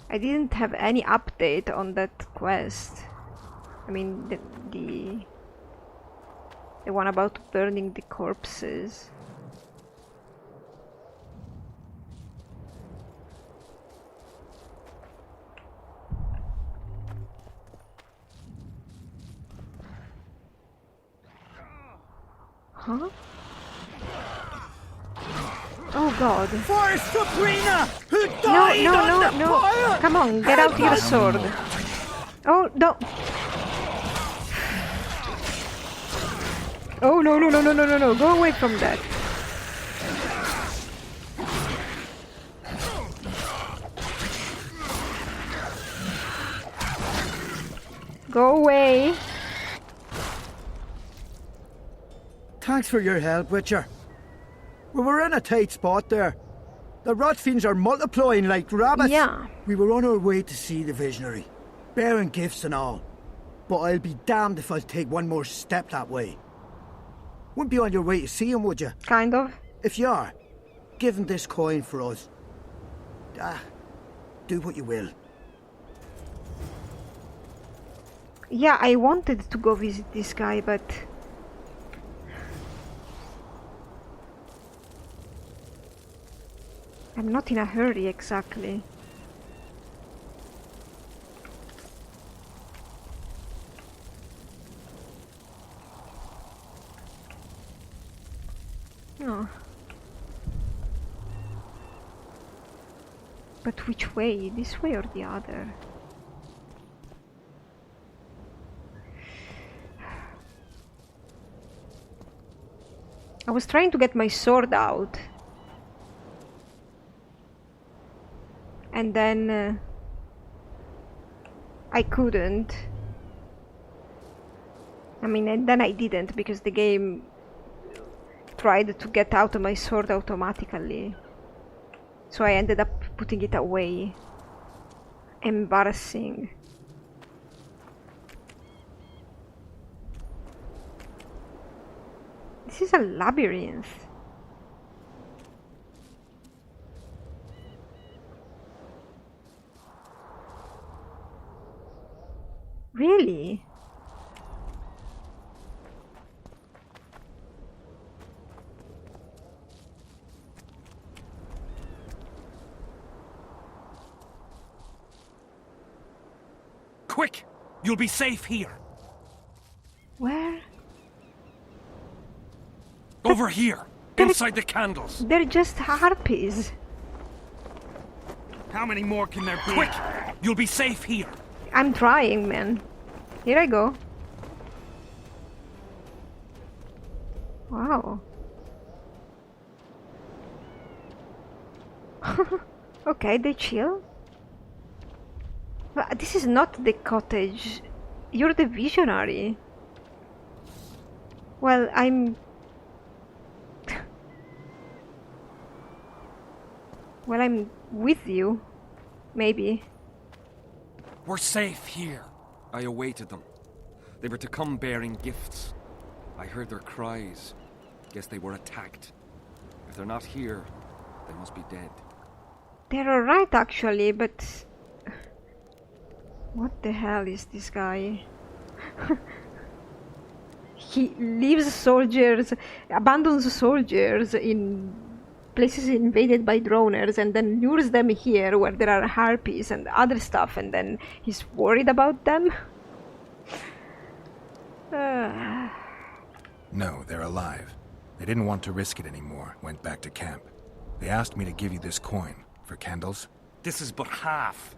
I didn't have any update on that quest. I mean, the one about burning the corpses. Huh? Oh god. For Sabrina, who No, died no, on no, the no. fire! Come on, get out your sword. Oh, no. Oh, no, no, no, no, no, no, no. Go away from that. Go away. Thanks for your help, Witcher. We were in a tight spot there. The Rotfiends are multiplying like rabbits. Yeah. We were on our way to see the Visionary, bearing gifts and all. But I'll be damned if I'll take one more step that way. Wouldn't be on your way to see him, would you? Kind of. If you are, give him this coin for us. Do what you will. Yeah, I wanted to go visit this guy, but... I'm not in a hurry, exactly. Oh. But which way? This way or the other? I was trying to get my sword out. And then I couldn't. I mean, and then I didn't because the game tried to get out my sword automatically. So I ended up putting it away. Embarrassing. This is a labyrinth. Really? Quick! You'll be safe here. Where? Over here, inside the candles. They're just harpies. How many more can there be? Quick! You'll be safe here. I'm trying, man. Here I go. Wow. Okay, they chill. But this is not the cottage. You're the visionary. Well, I'm... Well, I'm with you. Maybe. We're safe here. I awaited them. They were to come bearing gifts. I heard their cries. Guess they were attacked. If they're not here, they must be dead. They're alright, actually, but... What the hell is this guy? He leaves soldiers, abandons soldiers in places invaded by droners and then lures them here where there are harpies and other stuff, and then he's worried about them? No, they're alive. They didn't want to risk it anymore, went back to camp. They asked me to give you this coin for candles. This is but half.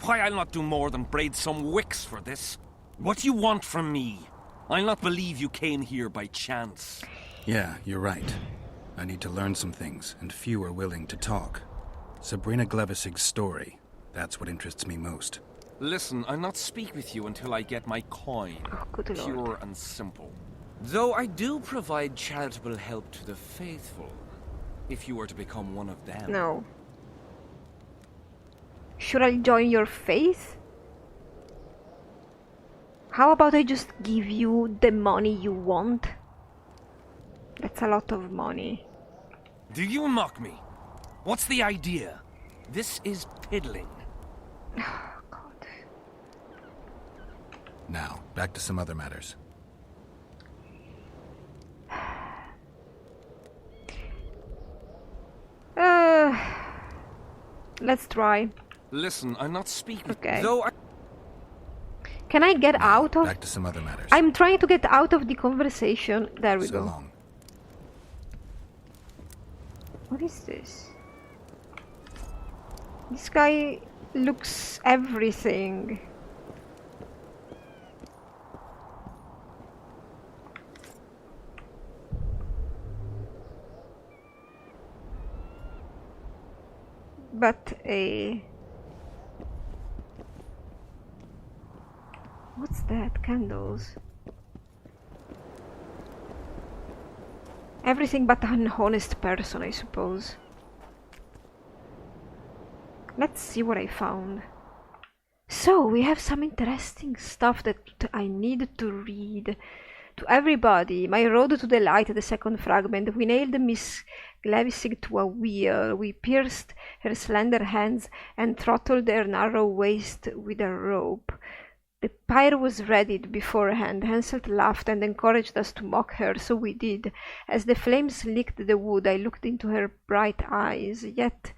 Why, I'll not do more than braid some wicks for this. What do you want from me? I'll not believe you came here by chance. Yeah, you're right. I need to learn some things, and few are willing to talk. Sabrina Glevisig's story, that's what interests me most. Listen, I'll not speak with you until I get my coin. Oh, good lord. Pure and simple. Though I do provide charitable help to the faithful, if you were to become one of them. No. Should I join your faith? How about I just give you the money you want? That's a lot of money. Do you mock me? What's the idea? This is piddling. God. Now, back to some other matters. Let's try. Listen, I'm not speaking. Okay. Though I... Can I get Now, out of... back to some other matters. I'm trying to get out of the conversation. There we So go. long. What is this? This guy looks everything. But a... What's that? Candles. Everything but an honest person, I suppose. Let's see what I found. So, we have some interesting stuff that I need to read. To everybody, my road to the light, the second fragment. We nailed Miss Glevisig to a wheel. We pierced her slender hands and throttled her narrow waist with a rope. The pyre was readied beforehand. Hansel laughed and encouraged us to mock her, so we did. As the flames licked the wood, I looked into her bright eyes, yet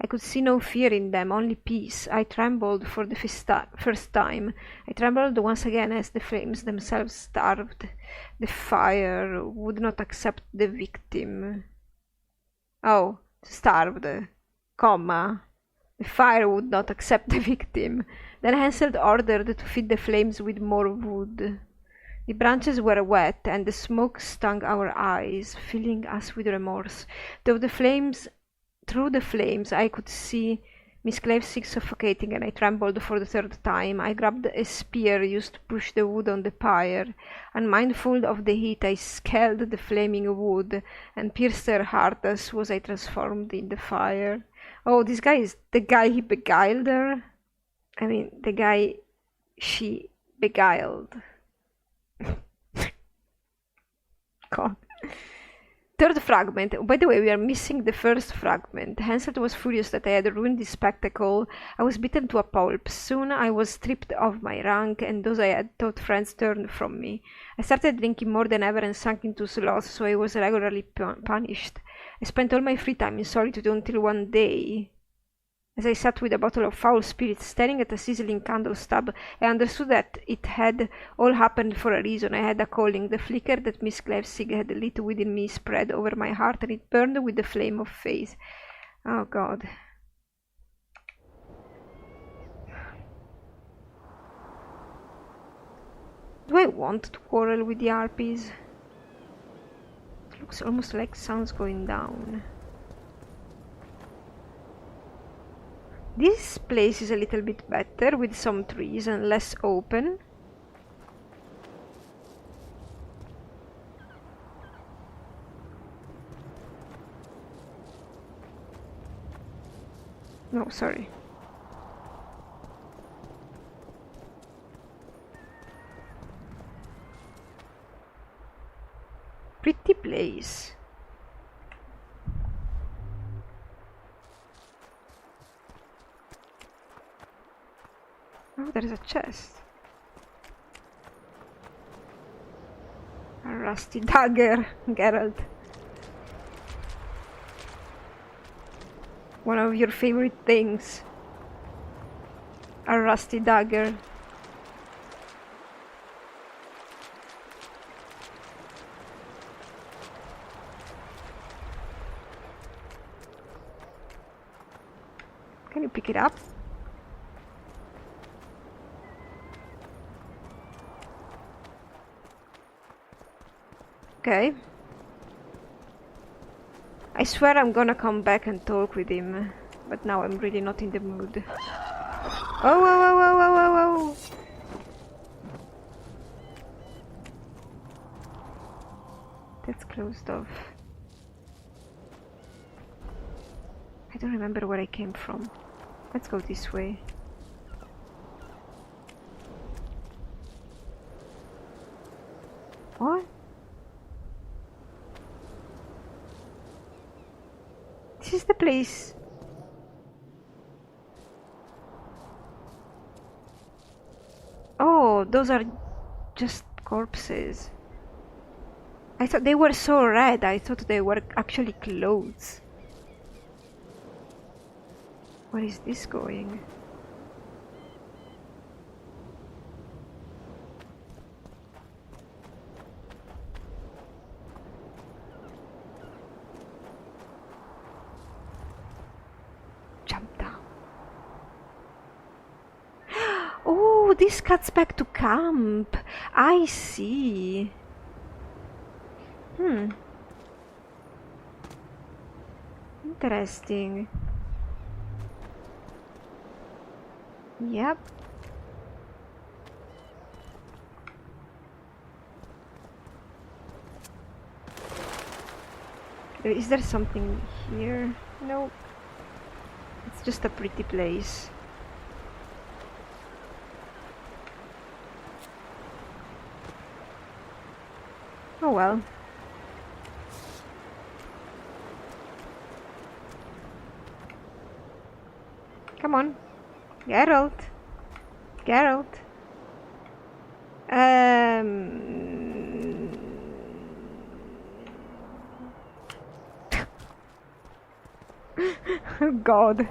I could see no fear in them, only peace. I trembled for the first time. I trembled once again as the flames themselves starved. The fire would not accept the victim. Oh, starved, comma. The fire would not accept the victim. Then Hansel ordered to feed the flames with more wood. The branches were wet, and the smoke stung our eyes, filling us with remorse. Through the flames, I could see Miss Glevisig suffocating, and I trembled for the third time. I grabbed a spear used to push the wood on the pyre. Unmindful of the heat, I scaled the flaming wood and pierced her heart as was I transformed in the fire. Oh, this guy is the guy he beguiled her? I mean, the guy she beguiled. God. Third fragment. By the way, we are missing the first fragment. Hansel was furious that I had ruined the spectacle. I was beaten to a pulp. Soon I was stripped of my rank, and those I had thought friends turned from me. I started drinking more than ever and sank into sloth, so I was regularly punished. I spent all my free time in solitude until one day, as I sat with a bottle of foul spirits staring at a sizzling candle stub, I understood that it had all happened for a reason. I had a calling. The flicker that Miss Glevisig had lit within me spread over my heart, and it burned with the flame of faith. Oh God. Do I want to quarrel with the harpies? It looks almost like sun's going down. This place is a little bit better, with some trees and less open. No, sorry. Pretty place. Oh, there is a chest. A rusty dagger, Geralt. One of your favorite things. A rusty dagger. Can you pick it up? Okay. I swear I'm gonna come back and talk with him, but now I'm really not in the mood. Oh, oh, oh, oh, oh, oh, oh. That's closed off. I don't remember where I came from. Let's go this way. What? This is the place. those are just corpses. I thought they were so red. I thought they were actually clothes. Where is this going? Jump down. Oh, this cuts back to camp. I see. Interesting. Yep. Is there something here? No. It's just a pretty place. Oh well. Come on. Geralt. Geralt. Oh God.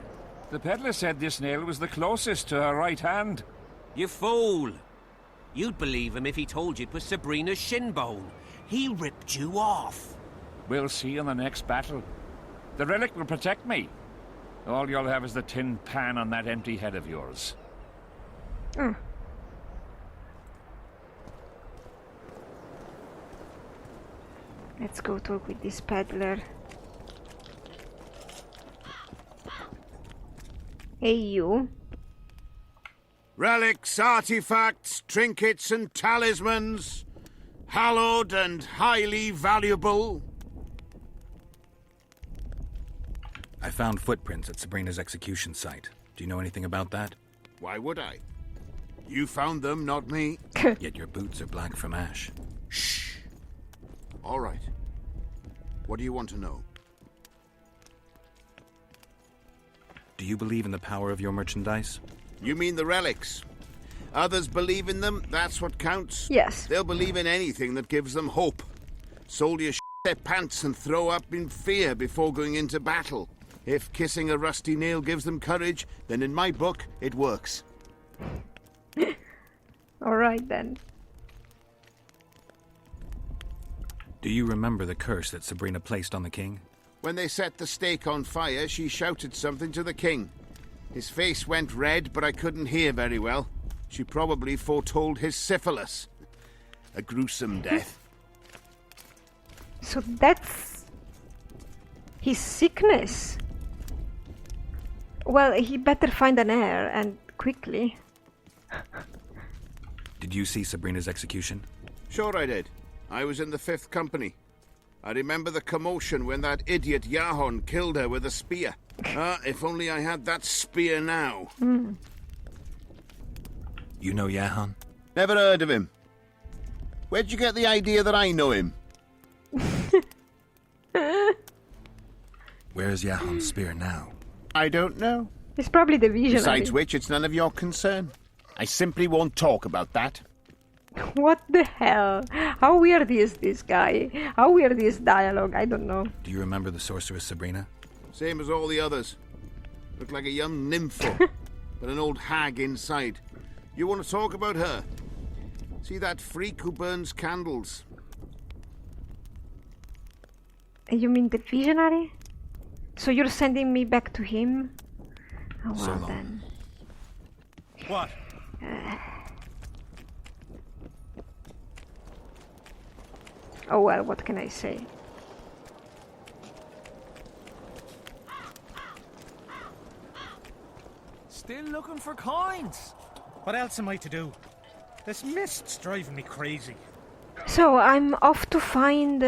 The peddler said this nail was the closest to her right hand. You fool! You'd believe him if he told you it was Sabrina's shin bone. He ripped you off. We'll see in the next battle. The relic will protect me. All you'll have is the tin pan on that empty head of yours. Let's go talk with this peddler. Hey, you. Relics, artifacts, trinkets, and talismans. Hallowed and highly valuable. I found footprints at Sabrina's execution site. Do you know anything about that? Why would I? You found them, not me. Yet your boots are black from ash. Shh. All right. What do you want to know? Do you believe in the power of your merchandise? You mean the relics? Others believe in them, that's what counts? Yes. They'll believe in anything that gives them hope. Soldiers shit their pants and throw up in fear before going into battle. If kissing a rusty nail gives them courage, then in my book, it works. Alright then. Do you remember the curse that Sabrina placed on the king? When they set the stake on fire, she shouted something to the king. His face went red, but I couldn't hear very well. She probably foretold his syphilis. A gruesome death. So that's his sickness. Well, he better find an heir, and quickly. Did you see Sabrina's execution? Sure I did. I was in the 5th Company. I remember the commotion when that idiot Yahon killed her with a spear. If only I had that spear now. You know Yahon? Never heard of him. Where'd you get the idea that I know him? Where is Yahon's spear now? I don't know. It's probably the visionary. Besides which, it's none of your concern. I simply won't talk about that. What the hell? How weird is this guy? How weird is dialogue? I don't know. Do you remember the sorceress Sabrina? Same as all the others. Looked like a young nymph, but an old hag inside. You want to talk about her? See that freak who burns candles? You mean the visionary? So you're sending me back to him? Oh, So well long. then. What? Oh well, what can I say? Still looking for coins. What else am I to do? This mist's driving me crazy. So I'm off to find.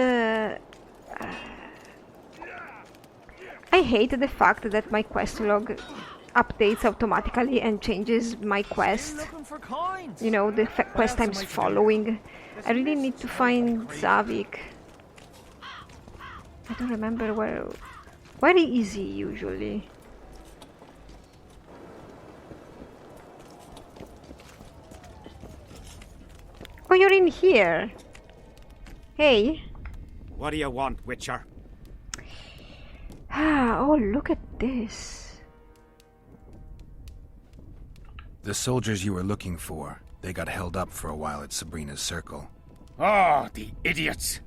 I hate the fact that my quest log updates automatically and changes my quest. Looking for coins. You know, the quest I'm following. I really need to find Zavik. I don't remember where. Where is he usually? you're in here. Hey. What do you want, Witcher? Oh, look at this. The soldiers you were looking for, they got held up for a while at Sabrina's circle. Oh, the idiots!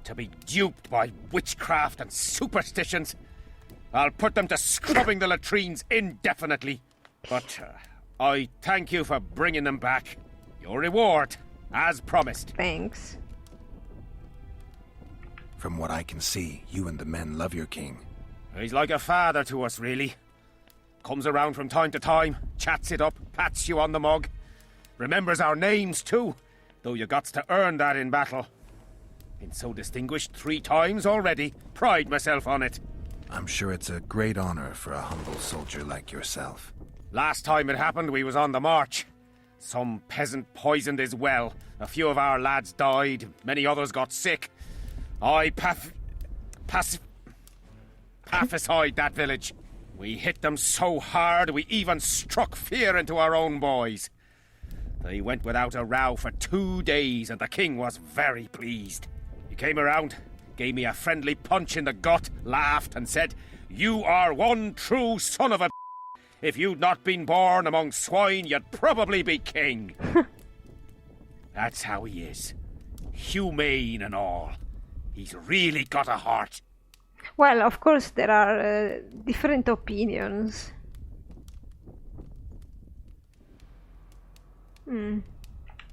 To be duped by witchcraft and superstitions. I'll put them to scrubbing the latrines indefinitely. But I thank you for bringing them back. Your reward, as promised. Thanks. From what I can see, you and the men love your king. He's like a father to us, really. Comes around from time to time, chats it up, pats you on the mug. Remembers our names, too, though you gots to earn that in battle. Been so distinguished 3 times already. Pride myself on it. I'm sure it's a great honor for a humble soldier like yourself. Last time it happened, we was on the march. Some peasant poisoned his well. A few of our lads died. Many others got sick. I pacified that village. We hit them so hard, we even struck fear into our own boys. They went without a row for 2 days, and the king was very pleased. He came around, gave me a friendly punch in the gut, laughed, and said, "You are one true son of a If you'd not been born among swine, you'd probably be king." That's how he is. Humane and all. He's really got a heart. Well, of course, there are different opinions.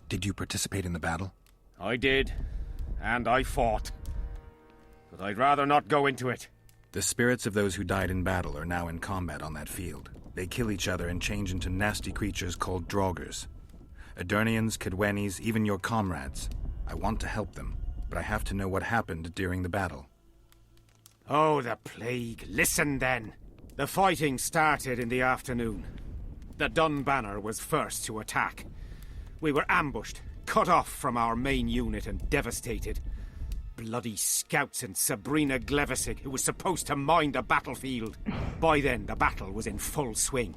Did you participate in the battle? I did, and I fought. But I'd rather not go into it. The spirits of those who died in battle are now in combat on that field. They kill each other and change into nasty creatures called Draugrs. Edirnians, Cadwenis, even your comrades. I want to help them, but I have to know what happened during the battle. Oh, the plague. Listen, then. The fighting started in the afternoon. The Dun Banner was first to attack. We were ambushed, cut off from our main unit and devastated. Bloody scouts and Sabrina Glevissig, who was supposed to mind the battlefield. By then, the battle was in full swing.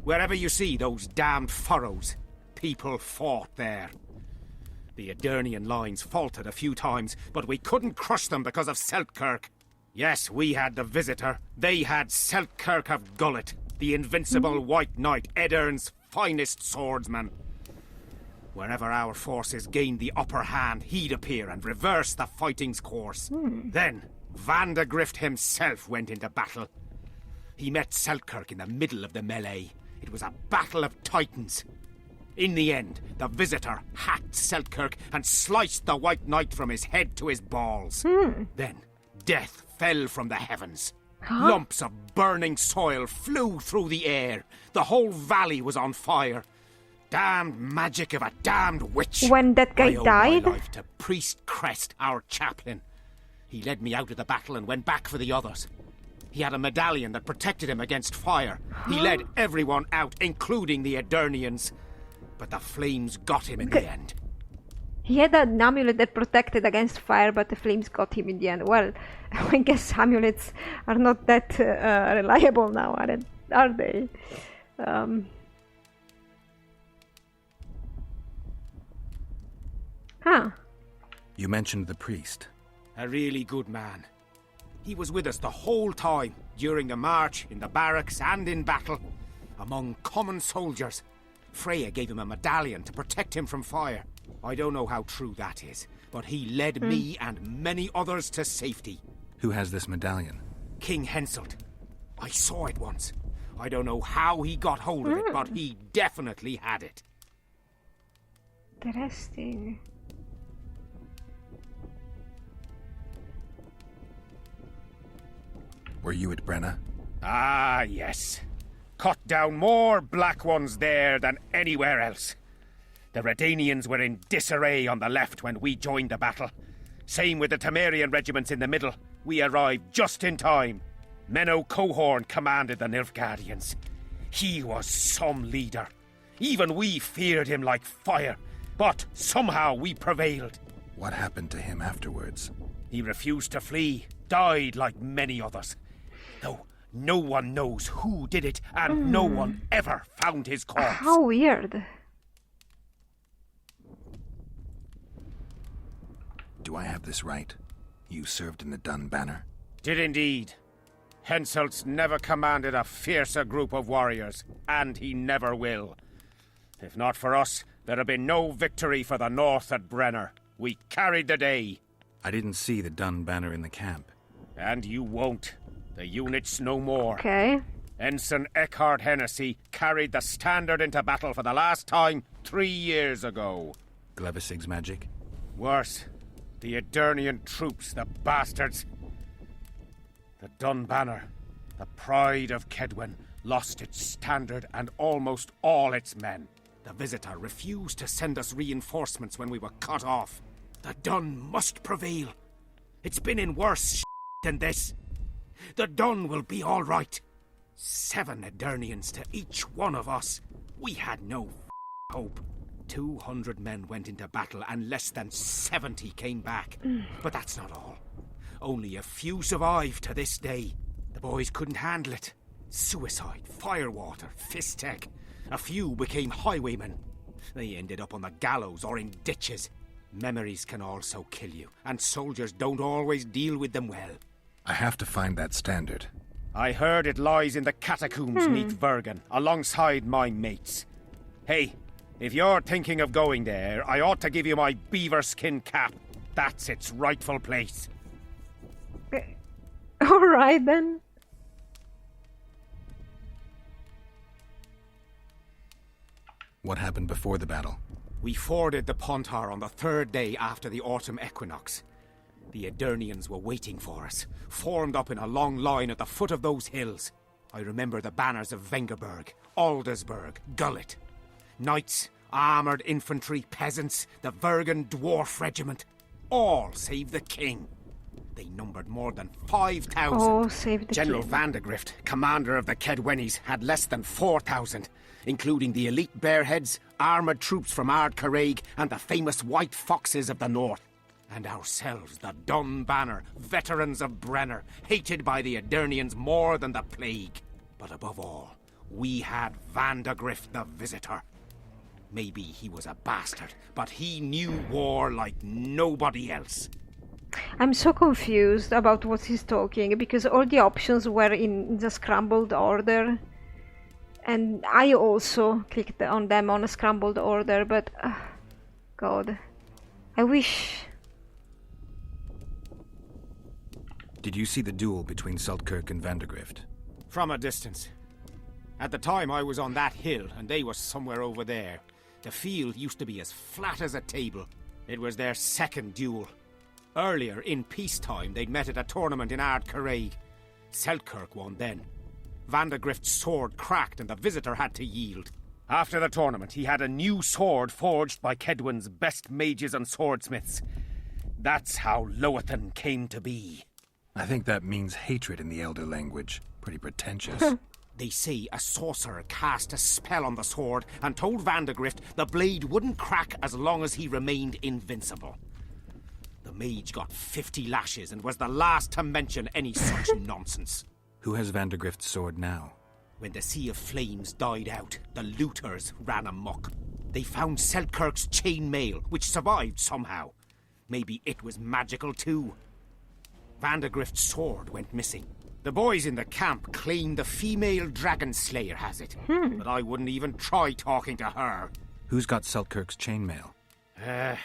Wherever you see those damned furrows, people fought there. The Edirnian lines faltered a few times, but we couldn't crush them because of Seltkirk. Yes, we had the Visitor. They had Seltkirk of Gullet, the invincible White Knight, Edern's finest swordsman. Wherever our forces gained the upper hand, he'd appear and reverse the fighting's course. Then, Vandergrift himself went into battle. He met Seltkirk in the middle of the melee. It was a battle of titans. In the end, the Visitor hacked Seltkirk and sliced the White Knight from his head to his balls. Then, death fell from the heavens. Lumps of burning soil flew through the air. The whole valley was on fire. Damned magic of a damned witch. When that guy I owe died? my life to Priest Crest, our chaplain. He led me out of the battle and went back for the others. He had a medallion that protected him against fire. He led everyone out, including the Edirnians. But the flames got him in the end. He had an amulet that protected against fire, but the flames got him in the end. Well, I guess amulets are not that reliable now, are they? You mentioned the priest. A really good man. He was with us the whole time, during the march, in the barracks, and in battle. Among common soldiers. Freya gave him a medallion to protect him from fire. I don't know how true that is, but he led me and many others to safety. Who has this medallion? King Henselt. I saw it once. I don't know how he got hold of it, but he definitely had it. Interesting. Were you at Brenna? Ah, yes. Cut down more black ones there than anywhere else. The Redanians were in disarray on the left when we joined the battle. Same with the Temerian regiments in the middle. We arrived just in time. Menno Cohorn commanded the Nilfgaardians. He was some leader. Even we feared him like fire. But somehow we prevailed. What happened to him afterwards? He refused to flee. Died like many others. Though no one knows who did it, and no one ever found his corpse. How weird. Do I have this right? You served in the Dun Banner? Did indeed. Henselt's never commanded a fiercer group of warriors, and he never will. If not for us, there'd have been no victory for the North at Brenner. We carried the day. I didn't see the Dun Banner in the camp. And you won't. The unit's no more. Okay. Ensign Eckhart Hennessy carried the standard into battle for the last time 3 years ago. Glevisig's magic? Worse. The Edirnian troops, the bastards. The Dun Banner, the pride of Kedwen, lost its standard and almost all its men. The Visitor refused to send us reinforcements when we were cut off. The Dun must prevail. It's been in worse than this. The Dun will be all right. 7 Edirnians to each one of us. We had no hope. 200 men went into battle and less than 70 came back. But that's not all. Only a few survived to this day. The boys couldn't handle it. Suicide, firewater, fistek. A few became highwaymen. They ended up on the gallows or in ditches. Memories can also kill you, and soldiers don't always deal with them well. I have to find that standard. I heard it lies in the catacombs neath Vergen, alongside my mates. Hey, if you're thinking of going there, I ought to give you my beaver skin cap. That's its rightful place. Alright then. What happened before the battle? We forded the Pontar on the 3rd day after the autumn equinox. The Edirnians were waiting for us, formed up in a long line at the foot of those hills. I remember the banners of Vengerberg, Aldersburg, Gullet. Knights, armoured infantry, peasants, the Vergen Dwarf Regiment. All save the king. They numbered more than 5,000. Oh, save the General king. Vandegrift, commander of the Kedwenis, had less than 4,000, including the elite Bearheads, armoured troops from Ard Caraig, and the famous White Foxes of the North. And ourselves, the Dun Banner, veterans of Brenner, hated by the Edirnians more than the plague. But above all, we had Vandegrift the Visitor. Maybe he was a bastard, but he knew war like nobody else. I'm so confused about what he's talking, because all the options were in the scrambled order. And I also clicked on them on a scrambled order, but... God. I wish... Did you see the duel between Seltkirk and Vandegrift? From a distance. At the time I was on that hill, and they were somewhere over there. The field used to be as flat as a table. It was their second duel. Earlier, in peacetime, they'd met at a tournament in Ard Caraig. Seltkirk won then. Vandegrift's sword cracked and the Visitor had to yield. After the tournament, he had a new sword forged by Kedwen's best mages and swordsmiths. That's how Loathan came to be. I think that means hatred in the Elder language. Pretty pretentious. They say a sorcerer cast a spell on the sword and told Vandegrift the blade wouldn't crack as long as he remained invincible. The mage got 50 lashes and was the last to mention any such nonsense. Who has Vandegrift's sword now? When the Sea of Flames died out, the looters ran amok. They found Seltkirk's chain mail, which survived somehow. Maybe it was magical too. Vandegrift's sword went missing. The boys in the camp claim the female dragon slayer has it, but I wouldn't even try talking to her. Who's got Seltkirk's chainmail? A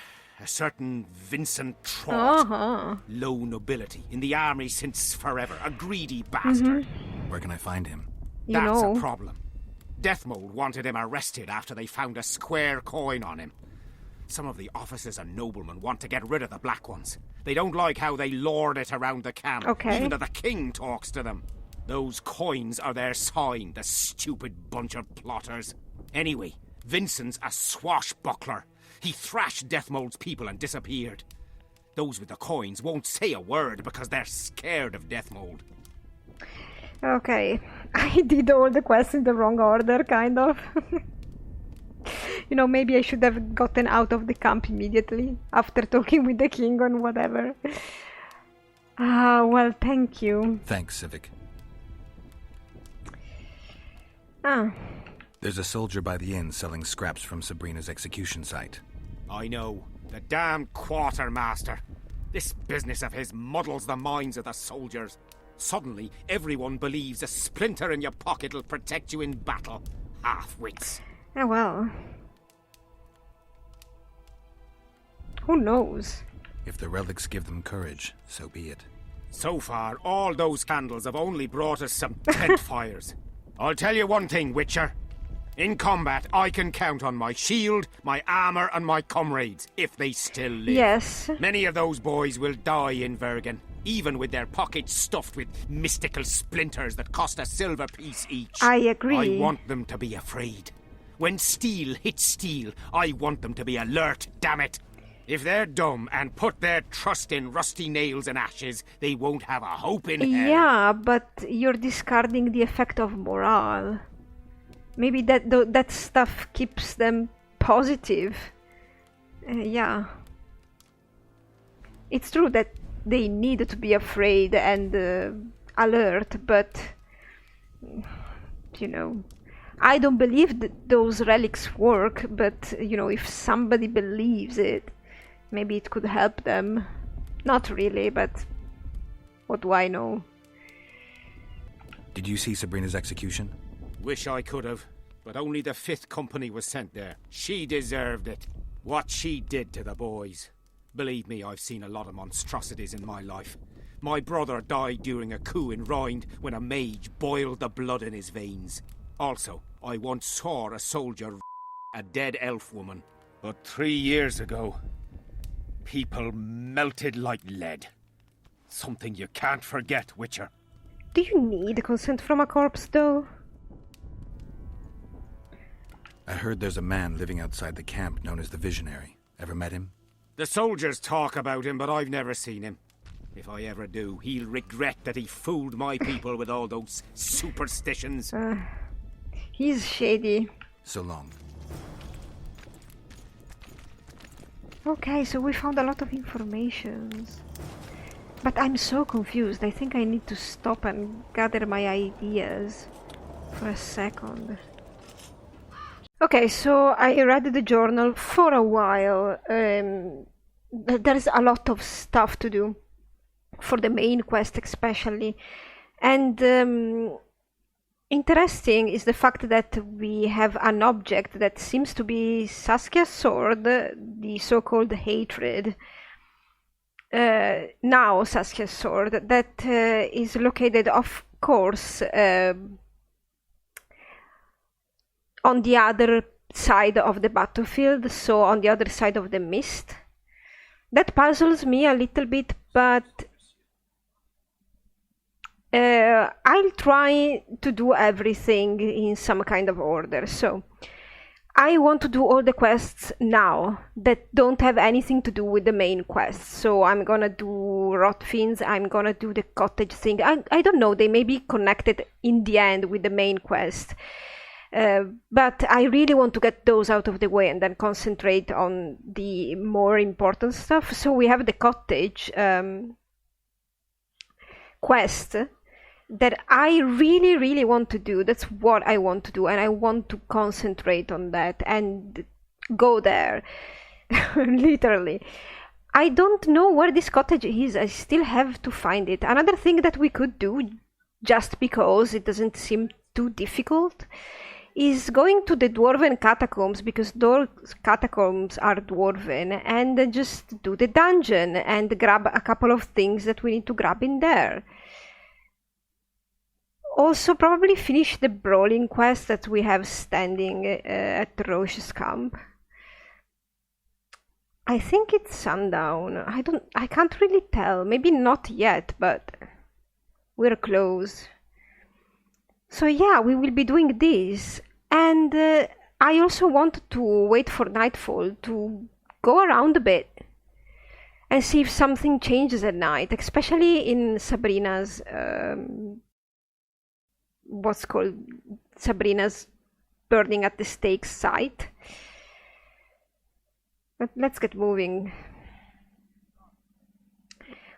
certain Vincent Trott. Uh-huh. Low nobility, in the army since forever, a greedy bastard. Where can I find him? That's a problem. Deathmold wanted him arrested after they found a square coin on him. Some of the officers and noblemen want to get rid of the black ones. They don't like how they lord it around the camp, even though the king talks to them. Those coins are their sign, the stupid bunch of plotters. Anyway, Vincent's a swashbuckler. He thrashed Deathmold's people and disappeared. Those with the coins won't say a word because they're scared of Deathmold. Okay, I did all the quests in the wrong order, kind of. You know, maybe I should have gotten out of the camp immediately after talking with the king or whatever. Well, thank you. Thanks, Civic. There's a soldier by the inn selling scraps from Sabrina's execution site. I know. The damned quartermaster. This business of his muddles the minds of the soldiers. Suddenly, everyone believes a splinter in your pocket'll protect you in battle. Half-wits. Oh well. Who knows? If the relics give them courage, so be it. So far, all those candles have only brought us some tent fires. I'll tell you one thing, Witcher. In combat, I can count on my shield, my armor, and my comrades, if they still live. Yes. Many of those boys will die in Vergen, even with their pockets stuffed with mystical splinters that cost a silver piece each. I agree. I want them to be afraid. When steel hits steel, I want them to be alert, damn it. If they're dumb and put their trust in rusty nails and ashes, they won't have a hope in hell. Yeah, but you're discarding the effect of morale. Maybe that stuff keeps them positive. Yeah. It's true that they need to be afraid and alert, but you know, I don't believe that those relics work, but you know, if somebody believes it, maybe it could help them. Not really, but what do I know? Did you see Sabrina's execution? Wish I could have, but only the 5th Company was sent there. She deserved it. What she did to the boys. Believe me, I've seen a lot of monstrosities in my life. My brother died during a coup in Rind when a mage boiled the blood in his veins. Also, I once saw a soldier a dead elf woman. But 3 years ago, people melted like lead. Something you can't forget, Witcher. Do you need consent from a corpse, though? I heard there's a man living outside the camp known as the Visionary. Ever met him? The soldiers talk about him, but I've never seen him. If I ever do, he'll regret that he fooled my people with all those superstitions. He's shady. So long. Okay, so we found a lot of information. But I'm so confused. I think I need to stop and gather my ideas for a second. Okay, so I read the journal for a while. There's a lot of stuff to do, for the main quest especially. And interesting is the fact that we have an object that seems to be Saskia's sword, the so-called hatred. Now Saskia's sword, that is located, of course, on the other side of the battlefield, so on the other side of the mist. That puzzles me a little bit, but I'll try to do everything in some kind of order. So I want to do all the quests now that don't have anything to do with the main quest. So I'm gonna do Rotfiends, I'm gonna do the cottage thing. I don't know, they may be connected in the end with the main quest. But I really want to get those out of the way and then concentrate on the more important stuff. So we have the cottage quest that I really, really want to do. That's what I want to do, and I want to concentrate on that and go there. Literally. I don't know where this cottage is. I still have to find it. Another thing that we could do, just because it doesn't seem too difficult, is going to the Dwarven catacombs, because those catacombs are Dwarven, and just do the dungeon and grab a couple of things that we need to grab in there. Also, probably finish the brawling quest that we have standing at Roche's camp. I think it's sundown. I can't really tell. Maybe not yet, but we're close. So yeah, we will be doing this. And I also want to wait for nightfall to go around a bit and see if something changes at night, especially in Sabrina's what's called Sabrina's burning at the stake site. But let's get moving.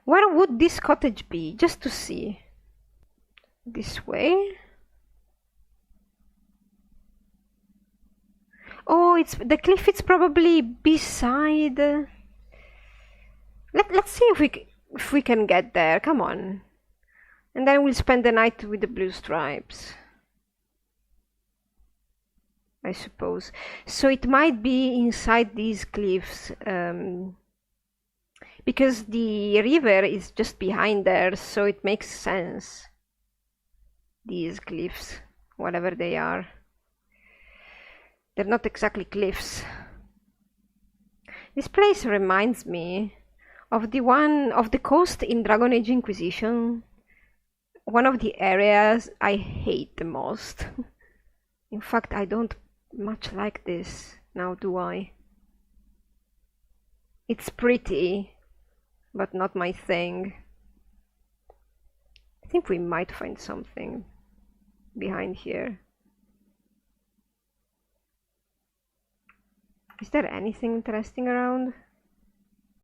Where would this cottage be? Just to see. This way? Oh, it's the cliff. It's probably beside. Let's see if we can get there. Come on. And then we'll spend the night with the blue stripes, I suppose. So it might be inside these cliffs, because the river is just behind there, so it makes sense. These cliffs, whatever they are. They're not exactly cliffs. This place reminds me of the coast in Dragon Age Inquisition. One of the areas I hate the most. In fact, I don't much like this now, do I? It's pretty, but not my thing. I think we might find something behind here. Is there anything interesting around?